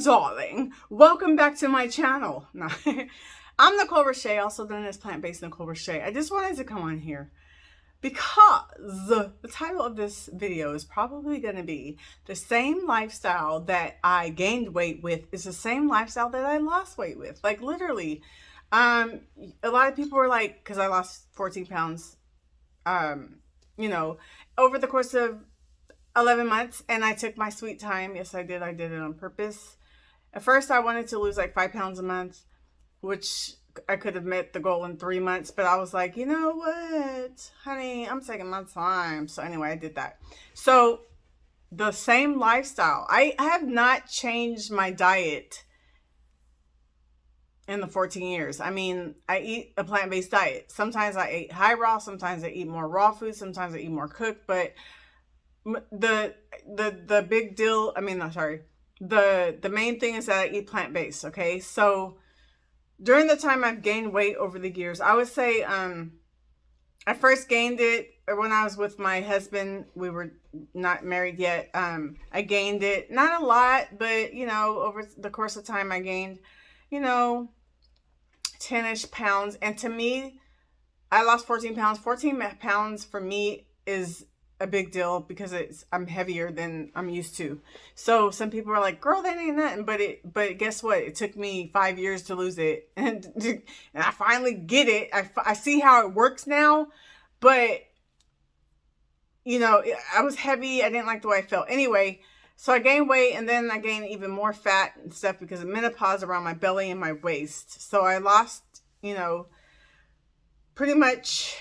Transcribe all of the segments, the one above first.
darling. Welcome back to my channel. No, I'm Nicole Roche, also known as Plant-Based Nicole Roche. I just wanted to come on here because the title of this video is probably going to be the same lifestyle that I gained weight with is the same lifestyle that I lost weight with. Like literally, a lot of people were like, because I lost 14 pounds, over the course of 11 months, and I took my sweet time. Yes, I did. I did it on purpose. At first, I wanted to lose like 5 pounds a month, which I could have met the goal in 3 months, but I was like, you know what, honey, I'm taking my time. So anyway, I did that. So the same lifestyle. I have not changed my diet in the 14 years. I mean, I eat a plant-based diet. Sometimes I eat high raw, sometimes I eat more raw food, sometimes I eat more cooked, but the big deal, the main thing is that I eat plant-based. Okay, so during the time I've gained weight over the years, I would say I first gained it when I was with my husband. We were not married yet. I gained it, not a lot, but over the course of time I gained 10-ish pounds. And to me, I lost 14 pounds. 14 pounds for me is a big deal because I'm heavier than I'm used to. So some people are like, girl, that ain't nothing. But guess what? It took me 5 years to lose it. And I finally get it. I see how it works now. But, I was heavy. I didn't like the way I felt. Anyway, so I gained weight, and then I gained even more fat and stuff because of menopause around my belly and my waist. So I lost, pretty much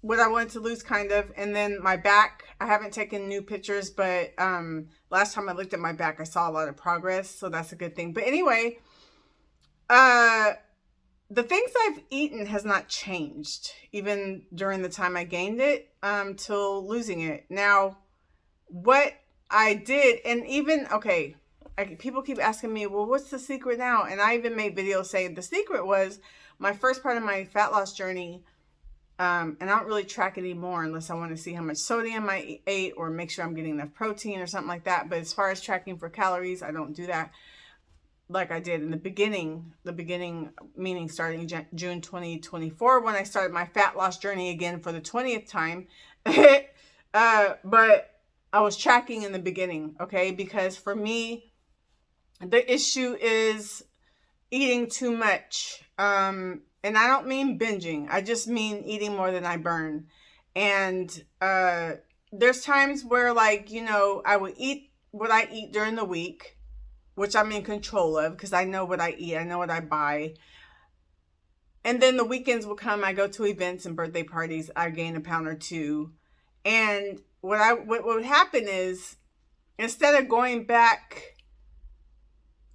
what I wanted to lose, kind of. And then my back, I haven't taken new pictures, but last time I looked at my back, I saw a lot of progress, so that's a good thing. But anyway, the things I've eaten has not changed, even during the time I gained it till losing it. Now, what I did, and even, okay, people keep asking me, well, what's the secret now? And I even made videos saying the secret was my first part of my fat loss journey. And I don't really track anymore unless I want to see how much sodium I ate or make sure I'm getting enough protein or something like that. But as far as tracking for calories, I don't do that like I did in the beginning. The beginning meaning starting June 2024 when I started my fat loss journey again for the 20th time. But I was tracking in the beginning, okay? Because for me, the issue is eating too much. And I don't mean binging. I just mean eating more than I burn. And there's times where, like, I would eat what I eat during the week, which I'm in control of because I know what I eat. I know what I buy. And then the weekends will come. I go to events and birthday parties. I gain a pound or two. And what would happen is, instead of going back...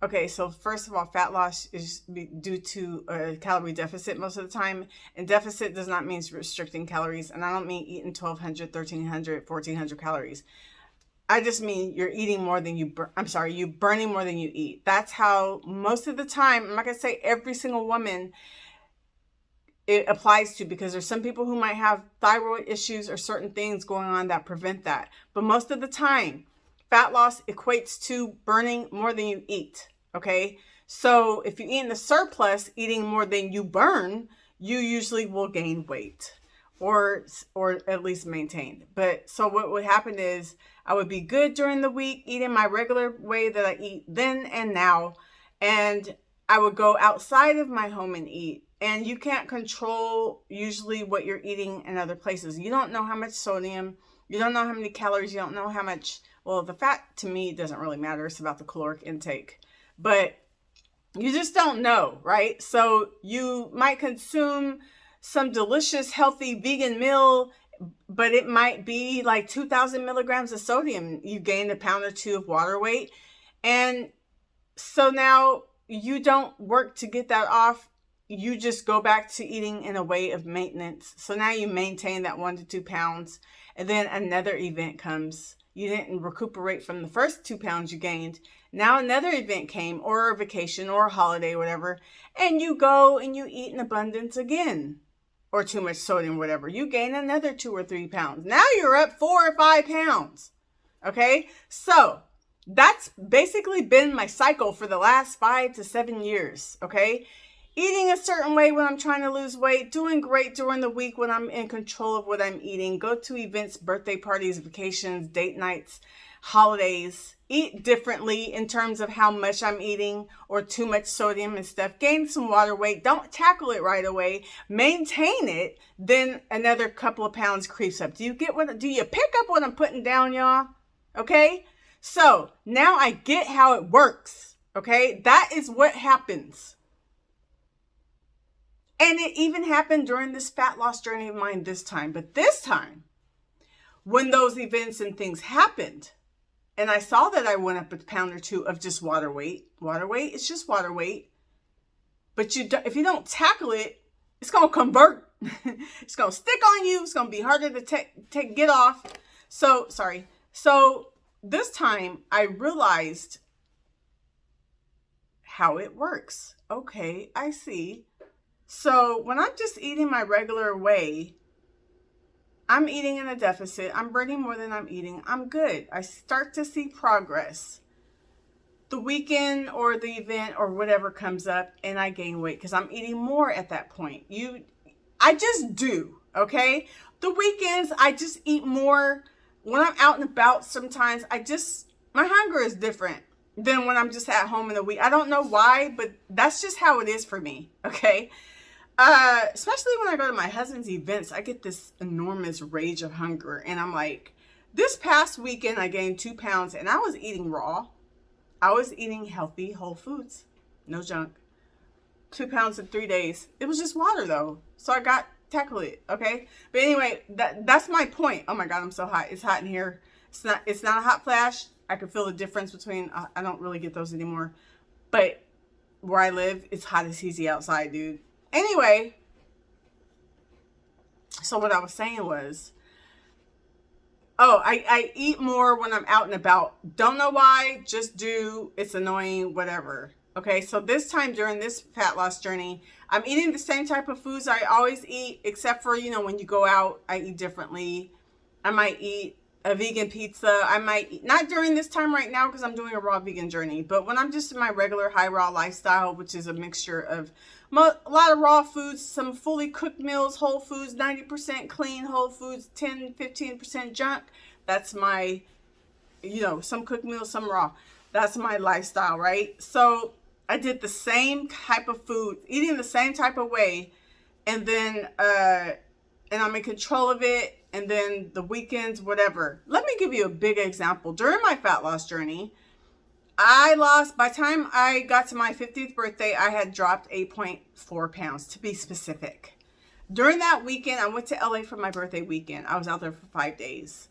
Okay, so first of all, fat loss is due to a calorie deficit most of the time. And deficit does not mean restricting calories. And I don't mean eating 1,200, 1,300, 1,400 calories. I just mean you're eating more than you burn. I'm sorry, you're burning more than you eat. That's how most of the time, I'm not going to say every single woman it applies to, because there's some people who might have thyroid issues or certain things going on that prevent that. But most of the time, fat loss equates to burning more than you eat, okay? So if you eat in the surplus, eating more than you burn, you usually will gain weight or at least maintain. But so what would happen is I would be good during the week, eating my regular way that I eat then and now, and I would go outside of my home and eat. And you can't control usually what you're eating in other places. You don't know how much sodium, you don't know how many calories, you don't know how much... Well, the fat, to me, doesn't really matter. It's about the caloric intake. But you just don't know, right? So you might consume some delicious, healthy vegan meal, but it might be like 2,000 milligrams of sodium. You gained a pound or two of water weight. And so now you don't work to get that off. You just go back to eating in a way of maintenance. So now you maintain that 1 to 2 pounds. And then another event comes. You didn't recuperate from the first 2 pounds you gained. Now another event came, or a vacation or a holiday, whatever. And you go and you eat in abundance again. Or too much sodium, whatever. You gain another 2 or 3 pounds. Now you're up 4 or 5 pounds. Okay? So That's basically been my cycle for the last 5 to 7 years, okay? Eating a certain way when I'm trying to lose weight, doing great during the week when I'm in control of what I'm eating, go to events, birthday parties, vacations, date nights, holidays, eat differently in terms of how much I'm eating or too much sodium and stuff, gain some water weight, don't tackle it right away, maintain it, then another couple of pounds creeps up. Do you pick up what I'm putting down, y'all? Okay? So now I get how it works. Okay? That is what happens. And it even happened during this fat loss journey of mine this time. But this time, when those events and things happened, and I saw that I went up a pound or two of just water weight. Water weight, it's just water weight. But if you don't tackle it, it's going to convert. It's going to stick on you. It's going to be harder to get off. So this time I realized how it works. Okay, I see. So when I'm just eating my regular way, I'm eating in a deficit. I'm burning more than I'm eating. I'm good. I start to see progress. The weekend or the event or whatever comes up and I gain weight because I'm eating more at that point. I just do, okay? The weekends, I just eat more. When I'm out and about sometimes, my hunger is different than when I'm just at home in the week. I don't know why, but that's just how it is for me, okay? Especially when I go to my husband's events, I get this enormous rage of hunger. And I'm like, this past weekend, I gained 2 pounds and I was eating raw. I was eating healthy, whole foods, no junk. 2 pounds in 3 days. It was just water though. So I tackle it. Okay. But anyway, that's my point. Oh my God, I'm so hot. It's hot in here. It's not a hot flash. I can feel the difference between, I don't really get those anymore, but where I live, it's hot as easy outside, dude. Anyway, so what I was saying was, I eat more when I'm out and about. Don't know why, just do. It's annoying, whatever. Okay, so this time during this fat loss journey, I'm eating the same type of foods I always eat, except for, when you go out, I eat differently. I might eat a vegan pizza. I might eat, not during this time right now because I'm doing a raw vegan journey, but when I'm just in my regular high raw lifestyle, which is a mixture of a lot of raw foods, some fully cooked meals, whole foods, 90% clean whole foods, 10-15% junk. That's my, some cooked meals, some raw. That's my lifestyle, right? So I did the same type of food, eating the same type of way, and then and I'm in control of it. And then the weekends, whatever. Let me give you a big example. During my fat loss journey, by the time I got to my 50th birthday, I had dropped 8.4 pounds to be specific. During that weekend, I went to LA for my birthday weekend. I was out there for 5 days.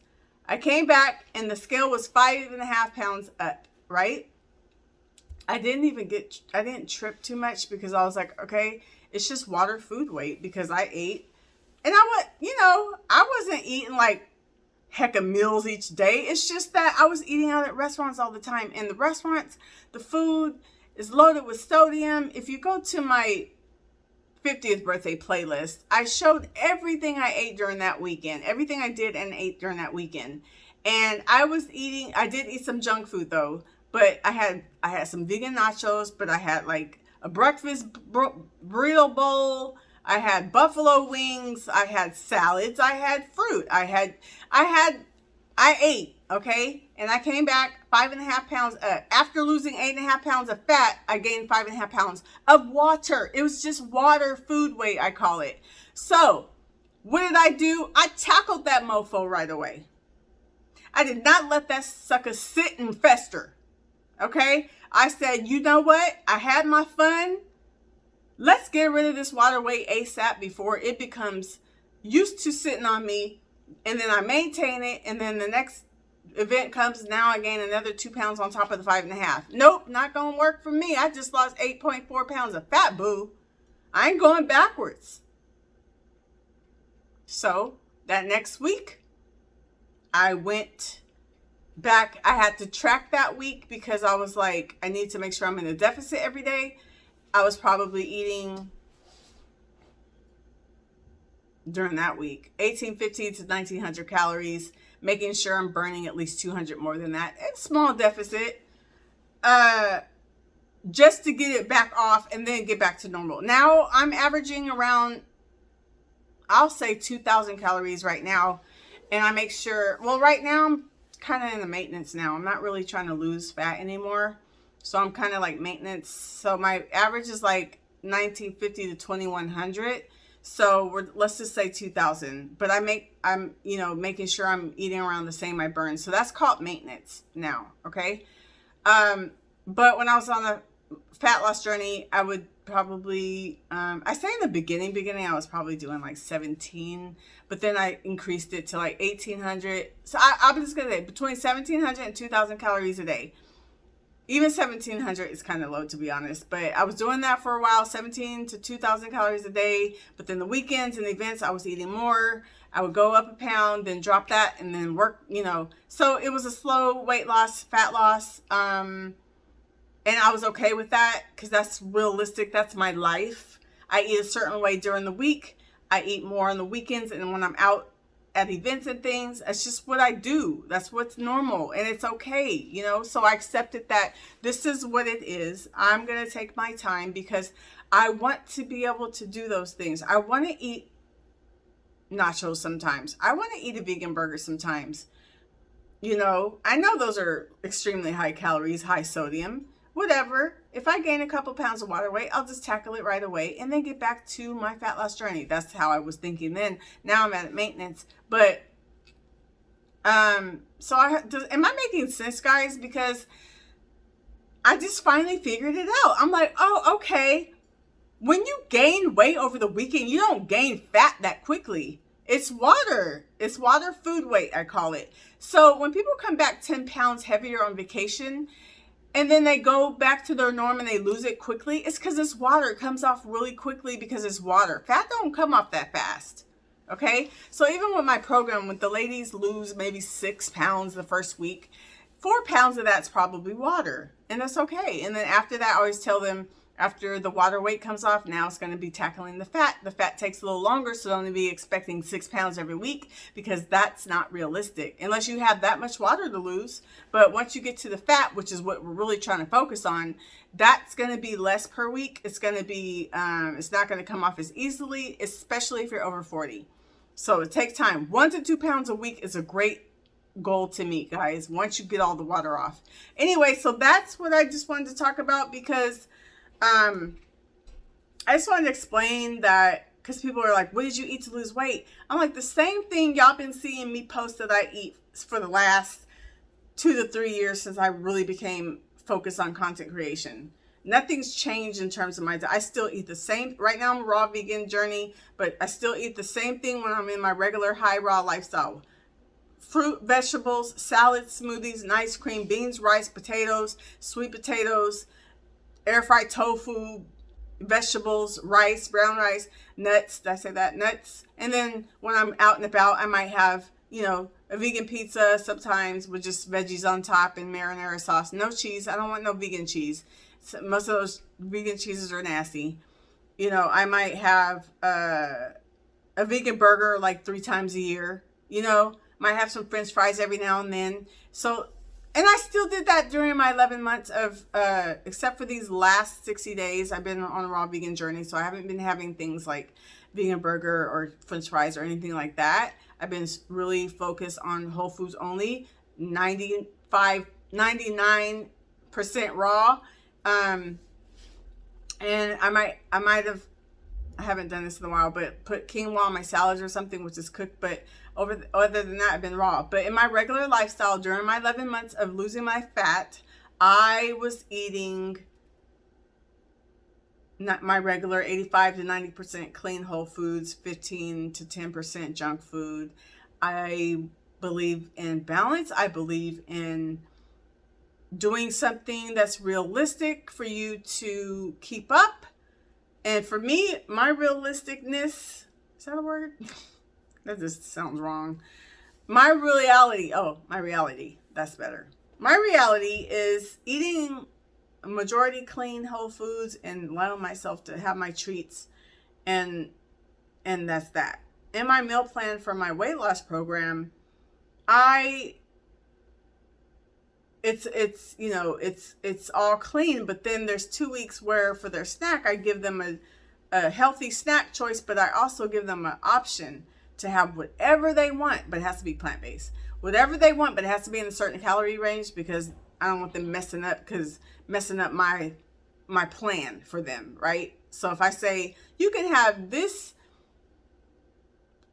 I came back and the scale was 5.5 pounds up, right? I didn't trip too much because I was like, okay, it's just water food weight because I ate. And I wasn't eating like heck of meals each day. It's just that I was eating out at restaurants all the time. And the restaurants, the food is loaded with sodium. If you go to my 50th birthday playlist, I showed everything I ate during that weekend. Everything I did and ate during that weekend. And I did eat some junk food though. But I had some vegan nachos, but I had like a breakfast burrito bowl. I had buffalo wings, I had salads, I had fruit, I ate, okay? And I came back 5.5 pounds up. After losing 8.5 pounds of fat, I gained 5.5 pounds of water. It was just water food weight, I call it. So, what did I do? I tackled that mofo right away. I did not let that sucker sit and fester, okay? I said, you know what? I had my fun. Let's get rid of this water weight ASAP before it becomes used to sitting on me, and then I maintain it, and then the next event comes, now I gain another 2 pounds on top of the 5.5. Nope, not gonna work for me. I just lost 8.4 pounds of fat, boo. I ain't going backwards. So that next week, I went back. I had to track that week because I was like, I need to make sure I'm in a deficit every day. I was probably eating during that week. 1850 to 1900 calories, making sure I'm burning at least 200 more than that. It's small deficit. Just to get it back off and then get back to normal. Now I'm averaging around, I'll say 2,000 calories right now. And I make sure, well, right now I'm kind of in the maintenance now. I'm not really trying to lose fat anymore. So I'm kind of like maintenance. So my average is like 1950 to 2100. So let's just say 2,000. But I'm making sure I'm eating around the same I burn. So that's called maintenance now. Okay. But when I was on the fat loss journey, I would probably, I say in the beginning, I was probably doing like 17, but then I increased it to like 1,800. So I'm just going to say between 1,700 and 2,000 calories a day. Even 1,700 is kind of low, to be honest, but I was doing that for a while, 17 to 2,000 calories a day. But then the weekends and events, I was eating more. I would go up a pound, then drop that, and then work, So it was a slow weight loss, fat loss. And I was okay with that because that's realistic. That's my life. I eat a certain way during the week. I eat more on the weekends. And when I'm out at events and things, that's just what I do. That's what's normal. And it's okay, So I accepted that this is what it is. I'm going to take my time because I want to be able to do those things. I want to eat nachos sometimes. I want to eat a vegan burger sometimes. I know those are extremely high calories, high sodium. Whatever. If I gain a couple pounds of water weight, I'll just tackle it right away and then get back to my fat loss journey. That's how I was thinking then. Now I'm at maintenance. But, am I making sense, guys? Because I just finally figured it out. I'm like, oh, okay. When you gain weight over the weekend, you don't gain fat that quickly. It's water. It's water food weight, I call it. So when people come back 10 pounds heavier on vacation, and then they go back to their norm and they lose it quickly, it's because it's water. It comes off really quickly because it's water. Fat don't come off that fast. Okay? So even with my program, when the ladies lose maybe 6 pounds the first week, 4 pounds of that's probably water. And that's okay. And then after that, I always tell them, after the water weight comes off, now it's going to be tackling the fat. The fat takes a little longer, so don't be expecting 6 pounds every week because that's not realistic unless you have that much water to lose. But once you get to the fat, which is what we're really trying to focus on, that's going to be less per week. It's going to be, it's not going to come off as easily, especially if you're over 40. So it takes time. 1 to 2 pounds a week is a great goal to meet, guys, once you get all the water off. Anyway, so that's what I just wanted to talk about because I just wanted to explain that because people are like, what did you eat to lose weight? I'm like, the same thing y'all been seeing me post that I eat for the last 2 to 3 years since I really became focused on content creation. Nothing's changed in terms of my diet. I still eat the same. Right now I'm a raw vegan journey, but I still eat the same thing when I'm in my regular high raw lifestyle. Fruit, vegetables, salads, smoothies, and ice cream, beans, rice, potatoes, sweet potatoes, air fried tofu, vegetables, rice, brown rice, nuts. Did I say that? Nuts. And then when I'm out and about, I might have, a vegan pizza sometimes with just veggies on top and marinara sauce. No cheese. I don't want no vegan cheese. So most of those vegan cheeses are nasty. I might have a vegan burger like 3 times a year. Might have some French fries every now and then. So, and I still did that during my 11 months of, except for these last 60 days, I've been on a raw vegan journey. So I haven't been having things like vegan burger or French fries or anything like that. I've been really focused on whole foods only, 99% raw. And I might have, I haven't done this in a while, but put quinoa on my salads or something, which is cooked. But other than that, I've been raw. But in my regular lifestyle, during my 11 months of losing my fat, I was eating not my regular 85 to 90% clean whole foods, 15 to 10% junk food. I believe in balance. I believe in doing something that's realistic for you to keep up. And for me, my realisticness, is that a word? That just sounds wrong. My reality, that's better. My reality is eating a majority clean whole foods and allowing myself to have my treats, and that's that. in my meal plan for my weight loss program, I it's all clean, but then there's 2 weeks where for their snack I give them a healthy snack choice, but I also give them an option to have whatever they want, but it has to be plant-based. Whatever they want, but it has to be in a certain calorie range, because I don't want them messing up my plan for them, right? So if I say you can have this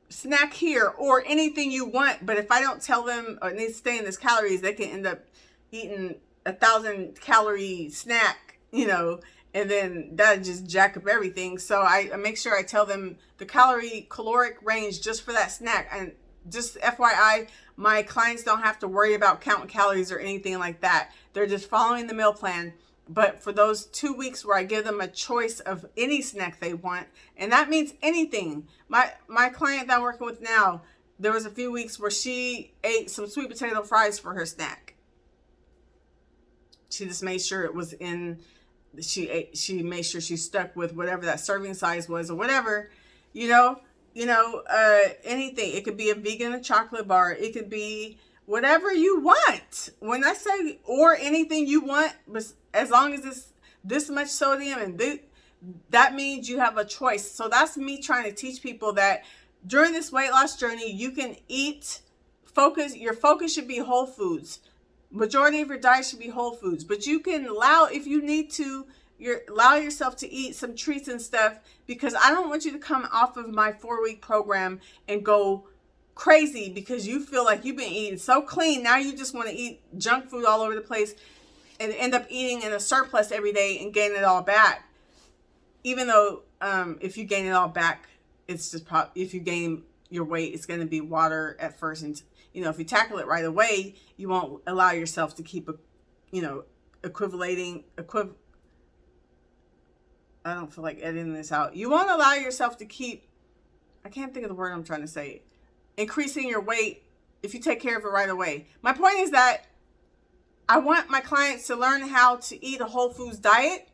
snack here or anything you want, but if I don't tell them it needs to stay in this calories, they can end up eating 1,000-calorie snack, and then that just jack up everything. So I make sure I tell them the caloric range just for that snack. And just FYI, my clients don't have to worry about counting calories or anything like that. They're just following the meal plan. But for those 2 weeks where I give them a choice of any snack they want, and that means anything. My client that I'm working with now, there was a few weeks where she ate some sweet potato fries for her snack. She just made sure it was in, she made sure she stuck with whatever that serving size was or whatever, anything. It could be a vegan chocolate bar. It could be whatever you want. When I say or anything you want, as long as it's this much sodium and that means you have a choice. So that's me trying to teach people that during this weight loss journey, you can eat, your focus should be whole foods. Majority of your diet should be whole foods, but you can if you need to, allow yourself to eat some treats and stuff, because I don't want you to come off of my 4-week program and go crazy because you feel like you've been eating so clean. Now you just want to eat junk food all over the place and end up eating in a surplus every day and gain it all back. Even though if you gain it all back, it's just if you gain your weight, it's going to be water at first. And, if you tackle it right away, you won't allow yourself to keep, I don't feel like editing this out. You won't allow yourself to keep, I can't think of the word I'm trying to say, increasing your weight if you take care of it right away. My point is that I want my clients to learn how to eat a whole foods diet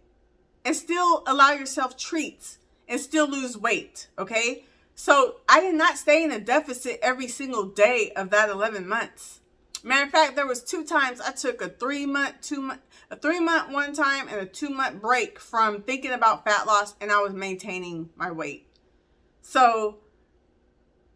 and still allow yourself treats and still lose weight, okay? So I did not stay in a deficit every single day of that 11 months. Matter of fact, there was 2 times I took a 3-month one time and a 2-month break from thinking about fat loss, and I was maintaining my weight. So,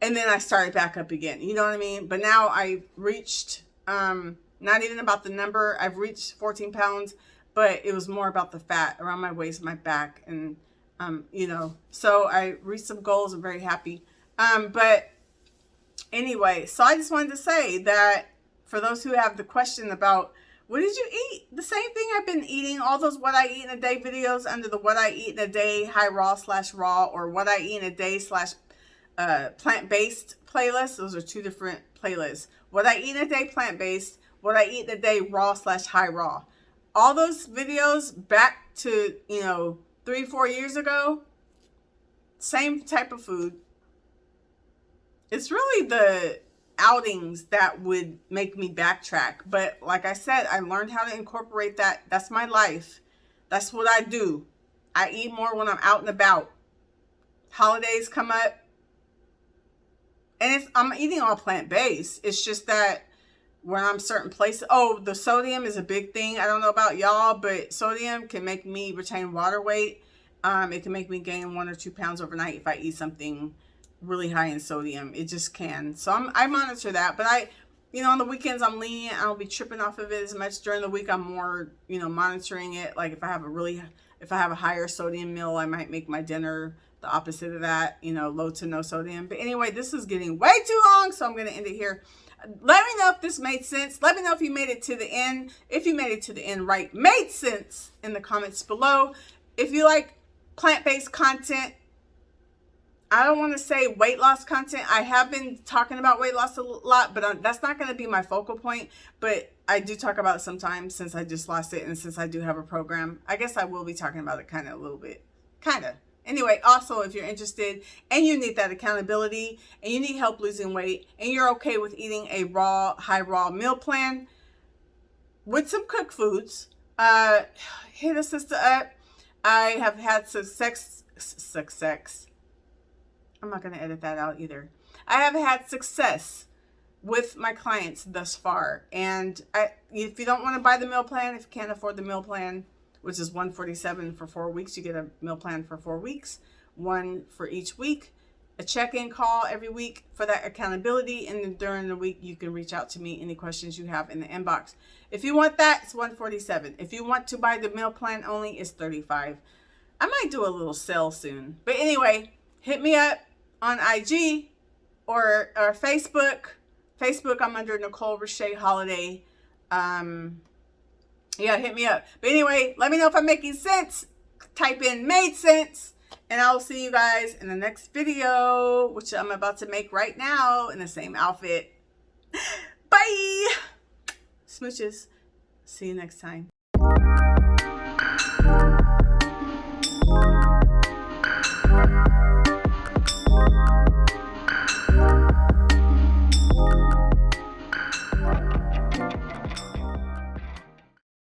and then I started back up again, you know what I mean? But now I reached, not even about the number, I've reached 14 pounds, but it was more about the fat around my waist, my back, and so I reached some goals. I'm very happy. But anyway, so I just wanted to say that for those who have the question about what did you eat, the same thing I've been eating, all those what I eat in a day videos under the what I eat in a day high raw/raw or what I eat in a day / plant-based playlist. Those are 2 different playlists. What I eat in a day plant-based, what I eat in a day raw/high raw. All those videos back to, 3-4 years ago, same type of food. It's really the outings that would make me backtrack. But like I said, I learned how to incorporate that. That's my life. That's what I do. I eat more when I'm out and about. Holidays come up, and I'm eating all plant-based. It's just that when I'm certain places, the sodium is a big thing. I don't know about y'all, but sodium can make me retain water weight. It can make me gain 1 or 2 pounds overnight if I eat something really high in sodium. It just can. So I monitor that, but on the weekends I'm lenient. I don't be tripping off of it as much. During the week I'm more, monitoring it. Like if I have a higher sodium meal, I might make my dinner the opposite of that, low to no sodium. But anyway, this is getting way too long, so I'm going to end it here. Let me know if this made sense. Let me know if you made it to the end. If you made it to the end right, made sense in the comments below. If you like plant-based content, I don't want to say weight loss content. I have been talking about weight loss a lot, but that's not going to be my focal point. But I do talk about it sometimes since I just lost it, and since I do have a program. I guess I will be talking about it kind of a little bit. Kind of. Anyway, also, if you're interested and you need that accountability and you need help losing weight and you're okay with eating a high raw meal plan with some cooked foods, hit a sister up. I have had success. I'm not going to edit that out either. I have had success with my clients thus far. And if you don't want to buy the meal plan, if you can't afford the meal plan, which is $147 for 4 weeks, you get a meal plan for 4 weeks, one for each week, a check-in call every week for that accountability. And then during the week, you can reach out to me, any questions you have in the inbox. If you want that, it's $147. If you want to buy the meal plan only, it's $35. I might do a little sale soon. But anyway, hit me up on IG or Facebook. Facebook, I'm under Nicole Richey Holiday. Yeah, hit me up. But anyway, let me know if I'm making sense. Type in made sense. And I'll see you guys in the next video, which I'm about to make right now in the same outfit. Bye. Smooches. See you next time.